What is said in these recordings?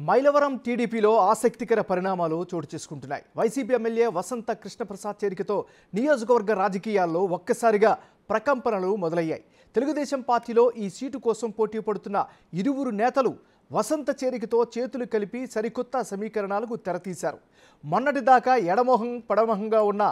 మైలవరం టీడీపీలో ఆసక్తికర పరిణామాలు చోటు చేసుకుంటున్నాయి. వైసీపీ ఎమ్మెల్యే వసంత కృష్ణప్రసాద్ చేరికతో నియోజకవర్గ రాజకీయాల్లో ఒక్కసారిగా ప్రకంపనలు మొదలయ్యాయి. తెలుగుదేశం పార్టీలో ఈ సీటు కోసం పోటీ పడుతున్న ఇరువురు నేతలు వసంత చేరికతో చేతులు కలిపి సరికొత్త సమీకరణాలకు తెరతీశారు. మొన్నటిదాకా ఎడమొహం పడమొహంగా ఉన్న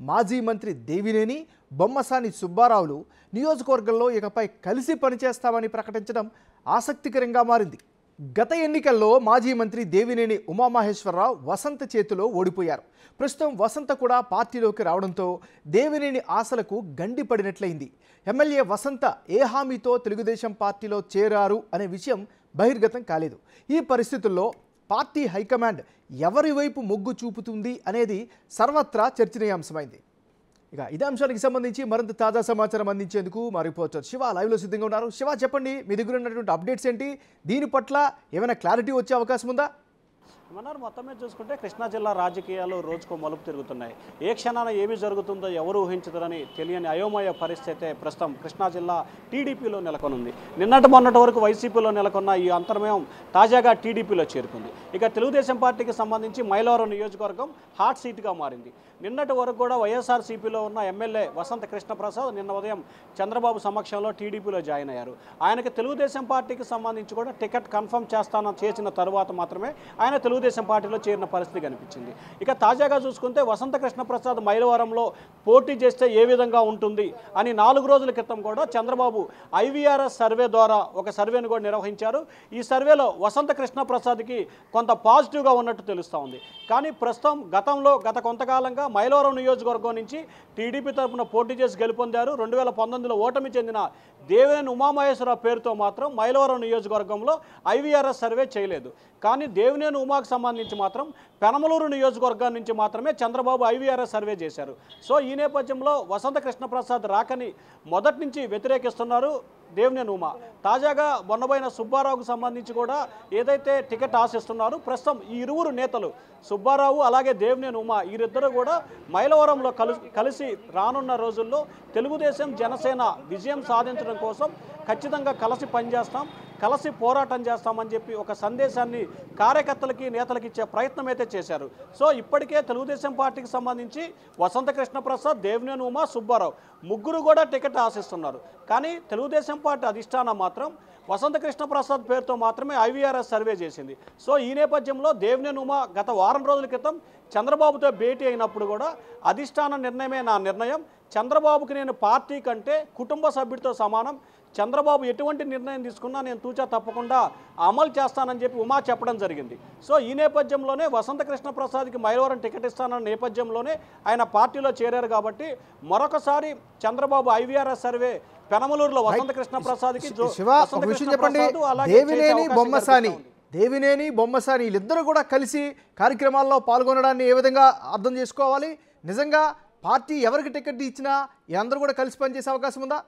మాజీ మంత్రి దేవినేని, బొమ్మసాని సుబ్బారావులు నియోజకవర్గంలో ఇకపై కలిసి పనిచేస్తామని ప్రకటించడం ఆసక్తికరంగా మారింది. గత ఎన్నికల్లో మాజీ మంత్రి దేవినేని ఉమామహేశ్వరరావు వసంత చేతిలో ఓడిపోయారు. ప్రస్తుతం వసంత కూడా పార్టీలోకి రావడంతో దేవినేని ఆశలకు గండి పడినట్లయింది. ఎమ్మెల్యే వసంత ఏ హామీతో తెలుగుదేశం పార్టీలో చేరారు అనే విషయం బహిర్గతం కాలేదు. ఈ పరిస్థితుల్లో పార్టీ హైకమాండ్ ఎవరి వైపు మొగ్గు చూపుతుంది అనేది సర్వత్రా చర్చనీయాంశమైంది. ఇక ఇదే అంశానికి సంబంధించి మరింత తాజా సమాచారం అందించేందుకు మా రిపోర్టర్ శివ లైవ్లో సిద్ధంగా ఉన్నారు. శివ, చెప్పండి, మీ దగ్గర ఉన్నటువంటి అప్డేట్స్ ఏంటి? దీని పట్ల ఏమైనా క్లారిటీ వచ్చే అవకాశం ఉందా? మొత్తం మీద చూసుకుంటే కృష్ణా జిల్లా రాజకీయాలు రోజుకో మలుపు తిరుగుతున్నాయి. ఏ క్షణాన ఏమి జరుగుతుందో ఎవరు ఊహించదని తెలియని అయోమయ పరిస్థితి ప్రస్తుతం కృష్ణా జిల్లా టీడీపీలో నెలకొనుంది. మొన్నటి వరకు వైసీపీలో నెలకొన్న ఈ అంతర్మయం తాజాగా టీడీపీలో చేరుకుంది. ఇక తెలుగుదేశం పార్టీకి సంబంధించి మైలవరం నియోజకవర్గం హాట్ సీట్గా మారింది. నిన్నటి వరకు కూడా వైఎస్ఆర్సీపీలో ఉన్న ఎమ్మెల్యే వసంత కృష్ణప్రసాద్ నిన్న ఉదయం చంద్రబాబు సమక్షంలో టీడీపీలో జాయిన్ అయ్యారు. ఆయనకు తెలుగుదేశం పార్టీకి సంబంధించి కూడా టికెట్ కన్ఫర్మ్ చేసిన తరువాత మాత్రమే ఆయన తెలుగుదేశం పార్టీలో చేరిన పరిస్థితి కనిపించింది. ఇక తాజాగా చూసుకుంటే వసంత కృష్ణప్రసాద్ మైలవరంలో పోటీ చేస్తే ఏ విధంగా ఉంటుంది అని 4 రోజుల క్రితం కూడా చంద్రబాబు IVRS సర్వే ద్వారా ఒక సర్వేను కూడా నిర్వహించారు. ఈ సర్వేలో వసంత కృష్ణప్రసాద్కి కొంత పాజిటివ్గా ఉన్నట్టు తెలుస్తూ ఉంది. కానీ ప్రస్తుతం గత కొంతకాలంగా మైలవరం నియోజకవర్గం నుంచి టీడీపీ తరఫున పోటీ చేసి గెలుపొందారు. 2019లో ఓటమి చెందిన దేవినేని ఉమామహేశ్వరరావు పేరుతో మాత్రం మైలవరం నియోజకవర్గంలో IVRS సర్వే చేయలేదు. కానీ దేవినేని ఉమాకు సంబంధించి మాత్రం పెనమలూరు నియోజకవర్గం నుంచి మాత్రమే చంద్రబాబు IVRS సర్వే చేశారు. సో ఈ నేపథ్యంలో వసంత కృష్ణప్రసాద్ రాకని మొదటి నుంచి వ్యతిరేకిస్తున్నారు దేవినేని ఉమా. తాజాగా బొన్నబోయిన సుబ్బారావుకు సంబంధించి కూడా ఏదైతే టికెట్ ఆశిస్తున్నారో ప్రస్తుతం ఈ ఇరువురు నేతలు సుబ్బారావు అలాగే దేవినేని ఉమా వీరిద్దరూ కూడా మైలవరంలో కలిసి రానున్న రోజుల్లో తెలుగుదేశం జనసేన విజయం సాధించడం కోసం ఖచ్చితంగా కలిసి పనిచేస్తాం, కలిసి పోరాటం చేస్తామని చెప్పి ఒక సందేశాన్ని కార్యకర్తలకి నేతలకి ఇచ్చే ప్రయత్నం అయితే చేశారు. సో ఇప్పటికే తెలుగుదేశం పార్టీకి సంబంధించి వసంత కృష్ణప్రసాద్, దేవినేని ఉమా, సుబ్బారావు ముగ్గురు కూడా టికెట్ ఆశిస్తున్నారు. కానీ తెలుగుదేశం పార్టీ అధిష్టానం మాత్రం వసంత కృష్ణప్రసాద్ పేరుతో మాత్రమే IVRS సర్వే చేసింది. సో ఈ నేపథ్యంలో దేవినేని ఉమా గత వారం రోజుల క్రితం చంద్రబాబుతో భేటీ అయినప్పుడు కూడా అధిష్టాన నిర్ణయమే నా నిర్ణయం, చంద్రబాబుకి నేను పార్టీ కంటే కుటుంబ సభ్యుడితో సమానం, చంద్రబాబు ఎటువంటి నిర్ణయం తీసుకున్నా నేను తూచా తప్పకుండా అమలు చేస్తానని చెప్పి ఉమా చెప్పడం జరిగింది. సో ఈ నేపథ్యంలోనే వసంత కృష్ణప్రసాద్కి మైలవరం టికెట్ ఇస్తానన్న నేపథ్యంలోనే ఆయన పార్టీలో చేరారు. కాబట్టి మరొకసారి చంద్రబాబు IVRS సర్వే పెనమలూరులో వసంత కృష్ణప్రసాద్కి దేవినేని బొమ్మసాని వీళ్ళిద్దరూ కూడా కలిసి కార్యక్రమాల్లో పాల్గొనడాన్ని ఏ విధంగా అర్థం చేసుకోవాలి? నిజంగా పార్టీ ఎవరికి టికెట్ ఇచ్చినా అందరూ కూడా కలిసి పనిచేసే అవకాశం ఉందా?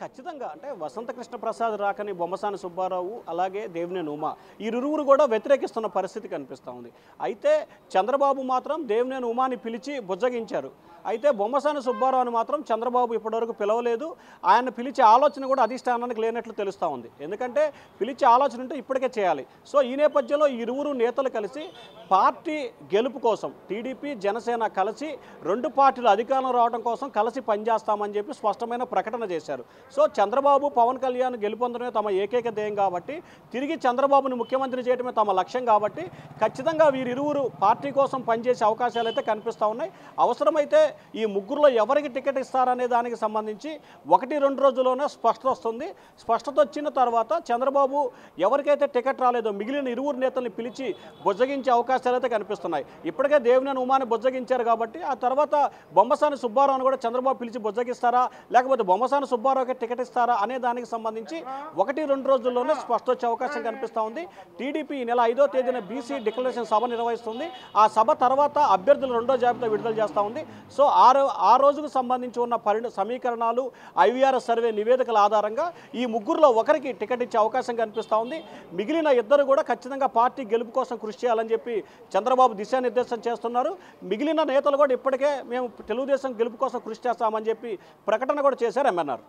ఖచ్చితంగా వసంత కృష్ణప్రసాద్ రాకని బొమ్మసాని సుబ్బారావు అలాగే దేవినేని ఉమా ఈ ఇరువురు కూడా వ్యతిరేకిస్తున్న పరిస్థితి కనిపిస్తూ ఉంది. అయితే చంద్రబాబు మాత్రం దేవినేని ఉమాని పిలిచి బుజ్జగించారు. అయితే బొమ్మసాని సుబ్బారావుని మాత్రం చంద్రబాబు ఇప్పటివరకు పిలవలేదు. ఆయన పిలిచే ఆలోచన కూడా అధిష్టానానికి లేనట్లు తెలుస్తూ ఉంది. ఎందుకంటే పిలిచే ఆలోచన ఉంటే ఇప్పటికే చేయాలి. సో ఈ నేపథ్యంలో ఈ ఇరువురు నేతలు కలిసి పార్టీ గెలుపు కోసం టీడీపీ జనసేన కలిసి 2 పార్టీలు అధికారం రావడం కోసం కలిసి పనిచేస్తామని చెప్పి స్పష్టమైన ప్రకటన చేశారు. సో చంద్రబాబు, పవన్ కళ్యాణ్ గెలుపొందడమే తమ ఏకైక ధ్యేయం కాబట్టి, తిరిగి చంద్రబాబుని ముఖ్యమంత్రి చేయడమే తమ లక్ష్యం కాబట్టి ఖచ్చితంగా వీరిరువురు పార్టీ కోసం పనిచేసే అవకాశాలు అయితే కనిపిస్తూ ఉన్నాయి. అవసరమైతే ఈ ముగ్గురులో ఎవరికి టికెట్ ఇస్తారనే దానికి సంబంధించి 1-2 రోజుల్లోనే స్పష్టత వస్తుంది. స్పష్టత వచ్చిన తర్వాత చంద్రబాబు ఎవరికైతే టికెట్ రాలేదో మిగిలిన ఇరువురు నేతల్ని పిలిచి బుజ్జగించే అవకాశాలు అయితే కనిపిస్తున్నాయి. ఇప్పటికే దేవినేని ఉమాని బుజ్జగించారు కాబట్టి ఆ తర్వాత బొమ్మసాని సుబ్బారావుని కూడా చంద్రబాబు పిలిచి బుజ్జగిస్తారా లేకపోతే బొమ్మసాని సుబ్బారావుకి టికెట్ ఇస్తారా అనే దానికి సంబంధించి 1-2 రోజుల్లోనే స్పష్టత వచ్చే అవకాశం కనిపిస్తూ ఉంది. టీడీపీ నెల 5వ తేదీన BC డిక్లరేషన్ సభ నిర్వహిస్తుంది. ఆ సభ తర్వాత అభ్యర్థుల 2వ జాబితా విడుదల చేస్తూ ఉంది. సో ఆ రోజుకు సంబంధించి ఉన్న సమీకరణాలు IVRS సర్వే నివేదికల ఆధారంగా ఈ ముగ్గురులో ఒకరికి టికెట్ ఇచ్చే అవకాశం కనిపిస్తూ ఉంది. మిగిలిన ఇద్దరు కూడా ఖచ్చితంగా పార్టీ గెలుపు కోసం కృషి చేయాలని చెప్పి చంద్రబాబు దిశానిర్దేశం చేస్తున్నారు. మిగిలిన నేతలు కూడా ఇప్పటికే మేము తెలుగుదేశం గెలుపు కోసం కృషి చేస్తామని చెప్పి ప్రకటన కూడా చేశారు. MNR.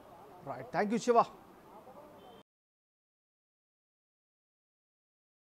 Right, thank you Shiva.